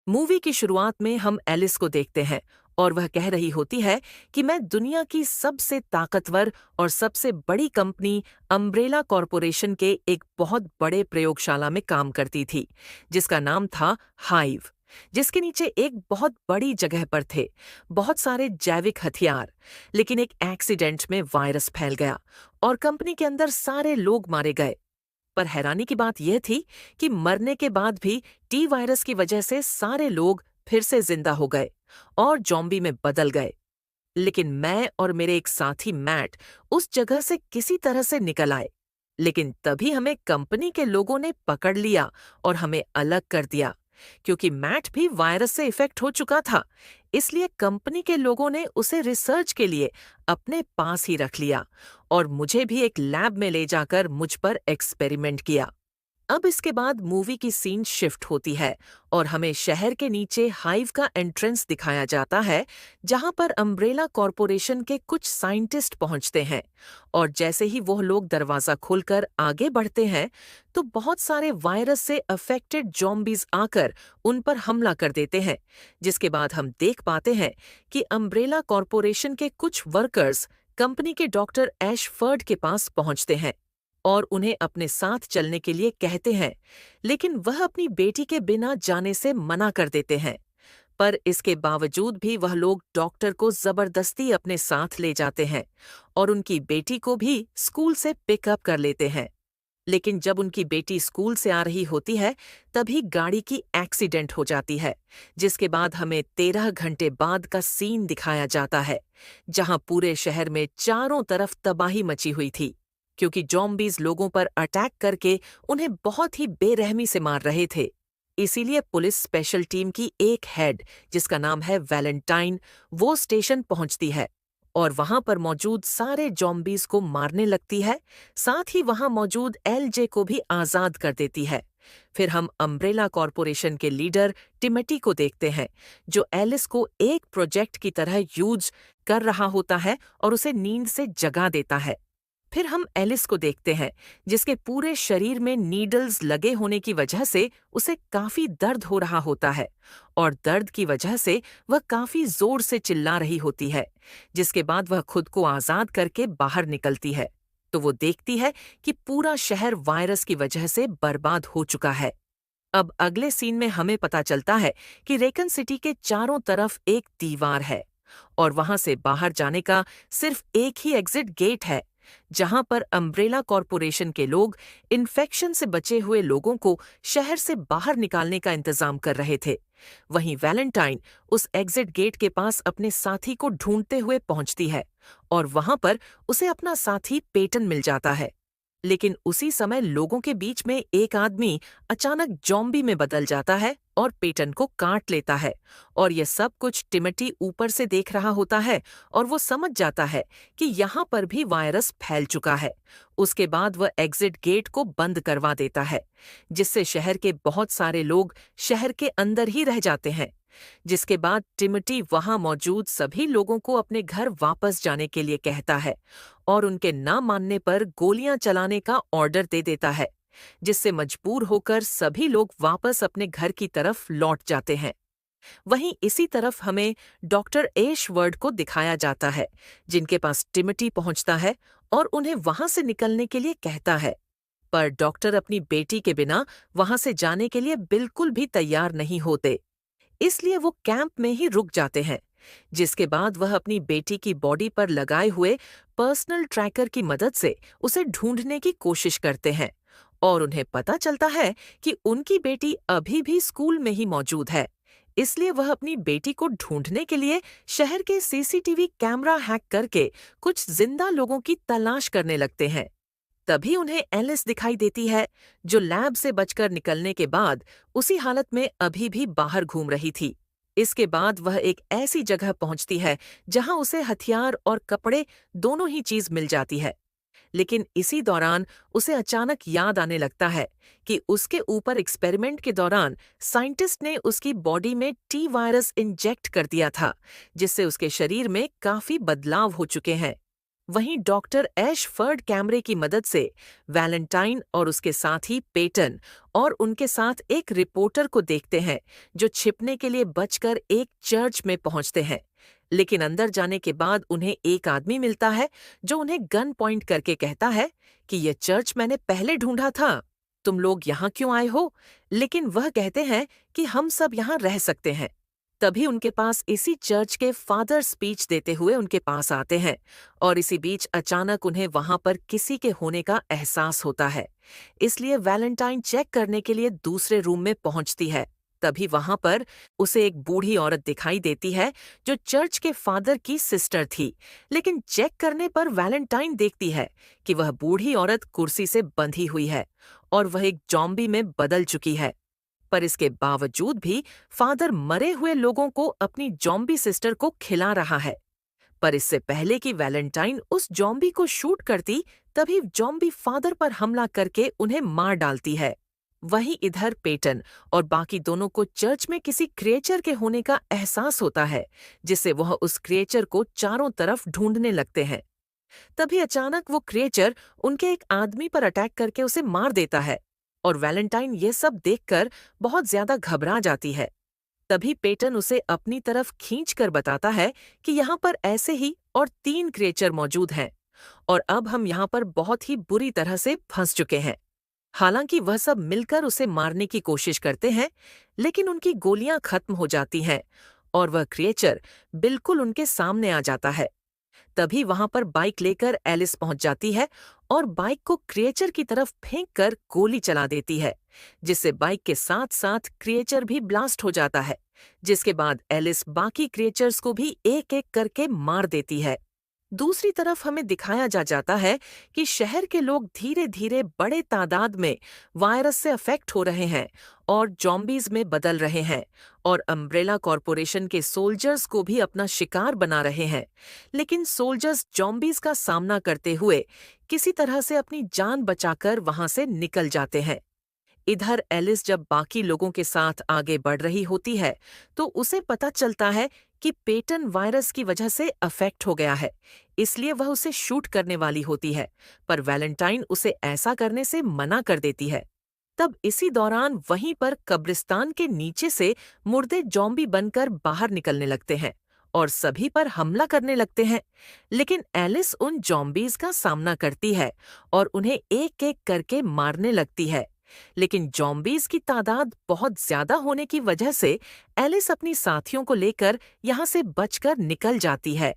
Movie की शुरुआत में हम एलिस को देखते हैं और वह कह रही होती है कि मैं दुनिया की सबसे ताकतवर और सबसे बड़ी कंपनी अम्ब्रेला कॉरपोरेशन के एक बहुत बड़े प्रयोगशाला में काम करती थी, जिसका नाम था हाइव, जिसके नीचे एक बहुत बड़ी जगह पर थे बहुत सारे जैविक हथियार। लेकिन एक एक्सीडेंट में वायरस फैल गया और कंपनी के अंदर सारे लोग मारे गए। पर हैरानी की बात यह थी कि मरने के बाद भी टी वायरस की वजह से सारे लोग फिर से जिंदा हो गए और जॉम्बी में बदल गए। लेकिन मैं और मेरे एक साथी मैट उस जगह से किसी तरह से निकल आए। लेकिन तभी हमें कंपनी के लोगों ने पकड़ लिया और हमें अलग कर दिया, क्योंकि मैट भी वायरस से इफेक्ट हो चुका था। इसलिए कंपनी के लोगों ने उसे रिसर्च के लिए अपने पास ही रख लिया और मुझे भी एक लैब में ले जाकर मुझ पर एक्सपेरिमेंट किया। अब इसके बाद मूवी की सीन शिफ्ट होती है और हमें शहर के नीचे हाइव का एंट्रेंस दिखाया जाता है, जहां पर अम्ब्रेला कॉरपोरेशन के कुछ साइंटिस्ट पहुंचते हैं। और जैसे ही वो लोग दरवाजा खोलकर आगे बढ़ते हैं, तो बहुत सारे वायरस से अफेक्टेड जॉम्बीज आकर उन पर हमला कर देते हैं, जिसके बाद हम देख पाते हैं कि अम्ब्रेला कॉरपोरेशन के कुछ वर्कर्स कंपनी के डॉक्टर एशफर्ड के पास पहुंचते हैं और उन्हें अपने साथ चलने के लिए कहते हैं। लेकिन वह अपनी बेटी के बिना जाने से मना कर देते हैं। पर इसके बावजूद भी वह लोग डॉक्टर को जबरदस्ती अपने साथ ले जाते हैं और उनकी बेटी को भी स्कूल से पिकअप कर लेते हैं। लेकिन जब उनकी बेटी स्कूल से आ रही होती है, तभी गाड़ी की एक्सीडेंट हो जाती है, जिसके बाद हमें 13 घंटे बाद का सीन दिखाया जाता है, जहां पूरे शहर में चारों तरफ तबाही मची हुई थी, क्योंकि जॉम्बीज लोगों पर अटैक करके उन्हें बहुत ही बेरहमी से मार रहे थे। इसीलिए पुलिस स्पेशल टीम की एक हेड, जिसका नाम है वैलेंटाइन, वो स्टेशन पहुंचती है और वहां पर मौजूद सारे जॉम्बीज को मारने लगती है। साथ ही वहां मौजूद एलजे को भी आजाद कर देती है। फिर हम अम्ब्रेला कॉरपोरेशन के लीडर टिमटी को देखते हैं, जो एलिस को एक प्रोजेक्ट की तरह यूज कर रहा होता है और उसे नींद से जगा देता है। फिर हम एलिस को देखते हैं, जिसके पूरे शरीर में नीडल्स लगे होने की वजह से उसे काफी दर्द हो रहा होता है और दर्द की वजह से वह काफी जोर से चिल्ला रही होती है, जिसके बाद वह खुद को आजाद करके बाहर निकलती है। तो वो देखती है कि पूरा शहर वायरस की वजह से बर्बाद हो चुका है। अब अगले सीन में हमें पता चलता है कि रेकन सिटी के चारों तरफ एक दीवार है और वहां से बाहर जाने का सिर्फ एक ही एग्जिट गेट है, जहां पर अम्ब्रेला कॉरपोरेशन के लोग इन्फेक्शन से बचे हुए लोगों को शहर से बाहर निकालने का इंतजाम कर रहे थे। वहीं वैलेंटाइन उस एग्जिट गेट के पास अपने साथी को ढूंढते हुए पहुंचती है और वहां पर उसे अपना साथी पेटन मिल जाता है। लेकिन उसी समय लोगों के बीच में एक आदमी अचानक जॉम्बी में बदल जाता है और पेटन को काट लेता है। और यह सब कुछ टिमटी ऊपर से देख रहा होता है और वो समझ जाता है कि यहाँ पर भी वायरस फैल चुका है। उसके बाद वह एग्जिट गेट को बंद करवा देता है, जिससे शहर के बहुत सारे लोग शहर के अंदर ही रह जाते हैं। जिसके बाद टिमटी वहां मौजूद सभी लोगों को अपने घर वापस जाने के लिए कहता है और उनके ना मानने पर गोलियां चलाने का ऑर्डर दे देता है, जिससे मजबूर होकर सभी लोग वापस अपने घर की तरफ लौट जाते हैं। वहीं इसी तरफ हमें डॉक्टर एशवर्ड को दिखाया जाता है, जिनके पास टिमटी पहुंचता है और उन्हें वहां से निकलने के लिए कहता है। पर डॉक्टर अपनी बेटी के बिना वहां से जाने के लिए बिल्कुल भी तैयार नहीं होते, इसलिए वो कैंप में ही रुक जाते हैं। जिसके बाद वह अपनी बेटी की बॉडी पर लगाए हुए पर्सनल ट्रैकर की मदद से उसे ढूंढने की कोशिश करते हैं और उन्हें पता चलता है कि उनकी बेटी अभी भी स्कूल में ही मौजूद है। इसलिए वह अपनी बेटी को ढूंढने के लिए शहर के सीसीटीवी कैमरा हैक करके कुछ जिंदा लोगों की तलाश करने लगते हैं। तभी उन्हें एलिस दिखाई देती है, जो लैब से बचकर निकलने के बाद उसी हालत में अभी भी बाहर घूम रही थी। इसके बाद वह एक ऐसी जगह पहुंचती है जहां उसे हथियार और कपड़े दोनों ही चीज मिल जाती है। लेकिन इसी दौरान उसे अचानक याद आने लगता है कि उसके ऊपर एक्सपेरिमेंट के दौरान साइंटिस्ट ने उसकी बॉडी में टी वायरस इंजेक्ट कर दिया था, जिससे उसके शरीर में काफी बदलाव हो चुके हैं। वहीं डॉक्टर एशफर्ड कैमरे की मदद से वैलेंटाइन और उसके साथी पेटन और उनके साथ एक रिपोर्टर को देखते हैं जो छिपने के लिए बचकर एक चर्च में पहुंचते हैं। लेकिन अंदर जाने के बाद उन्हें एक आदमी मिलता है जो उन्हें गन पॉइंट करके कहता है कि यह चर्च मैंने पहले ढूंढा था, तुम लोग यहाँ क्यों आए हो? लेकिन वह कहते हैं कि हम सब यहाँ रह सकते हैं। तभी उनके पास इसी चर्च के फादर स्पीच देते हुए उनके पास आते हैं और इसी बीच अचानक उन्हें वहां पर किसी के होने का एहसास होता है। इसलिए वैलेंटाइन चेक करने के लिए दूसरे रूम में पहुंचती है। तभी वहां पर उसे एक बूढ़ी औरत दिखाई देती है जो चर्च के फादर की सिस्टर थी। लेकिन चेक करने पर वैलेंटाइन देखती है कि वह बूढ़ी औरत कुर्सी से बंधी हुई है और वह एक जॉम्बी में बदल चुकी है। पर इसके बावजूद भी फादर मरे हुए लोगों को अपनी जॉम्बी सिस्टर को खिला रहा है। पर इससे पहले कि वैलेंटाइन उस जॉम्बी को शूट करती, तभी जॉम्बी फादर पर हमला करके उन्हें मार डालती है। वहीं इधर पेटन और बाकी दोनों को चर्च में किसी क्रिएचर के होने का एहसास होता है, जिससे वह उस क्रिएचर को चारों तरफ ढूंढने लगते हैं। तभी अचानक वो क्रिएचर उनके एक आदमी पर अटैक करके उसे मार देता है और वैलेंटाइन ये सब देखकर बहुत ज्यादा घबरा जाती है। तभी पेटन उसे अपनी तरफ खींचकर बताता है कि यहाँ पर ऐसे ही और 3 क्रिएचर मौजूद हैं और अब हम यहाँ पर बहुत ही बुरी तरह से फंस चुके हैं। हालांकि वह सब मिलकर उसे मारने की कोशिश करते हैं, लेकिन उनकी गोलियां खत्म हो जाती हैं और वह क्रिएचर बिल्कुल उनके सामने आ जाता है। तभी वहां पर बाइक लेकर एलिस पहुंच जाती है और बाइक को क्रिएचर की तरफ फेंककर गोली चला देती है, जिससे बाइक के साथ साथ क्रिएचर भी ब्लास्ट हो जाता है। जिसके बाद एलिस बाकी क्रिएचर्स को भी एक एक करके मार देती है। दूसरी तरफ हमें दिखाया जाता है कि शहर के लोग धीरे धीरे बड़े तादाद में वायरस से अफेक्ट हो रहे हैं और जॉम्बीज में बदल रहे हैं और अम्ब्रेला कॉरपोरेशन के सोल्जर्स को भी अपना शिकार बना रहे हैं। लेकिन सोल्जर्स जॉम्बीज का सामना करते हुए किसी तरह से अपनी जान बचाकर वहां से निकल जाते हैं। इधर एलिस जब बाकी लोगों के साथ आगे बढ़ रही होती है तो उसे पता चलता है कि पेटन वायरस की वजह से अफेक्ट हो गया है, इसलिए वह उसे शूट करने वाली होती है, पर वैलेंटाइन उसे ऐसा करने से मना कर देती है। तब इसी दौरान वहीं पर कब्रिस्तान के नीचे से मुर्दे जॉम्बी बनकर बाहर निकलने लगते हैं और सभी पर हमला करने लगते हैं। लेकिन एलिस उन जॉम्बीज का सामना करती है और उन्हें एक एक करके मारने लगती है। लेकिन जॉम्बीज की तादाद बहुत ज्यादा होने की वजह से एलिस अपनी साथियों को लेकर यहाँ से बचकर निकल जाती है।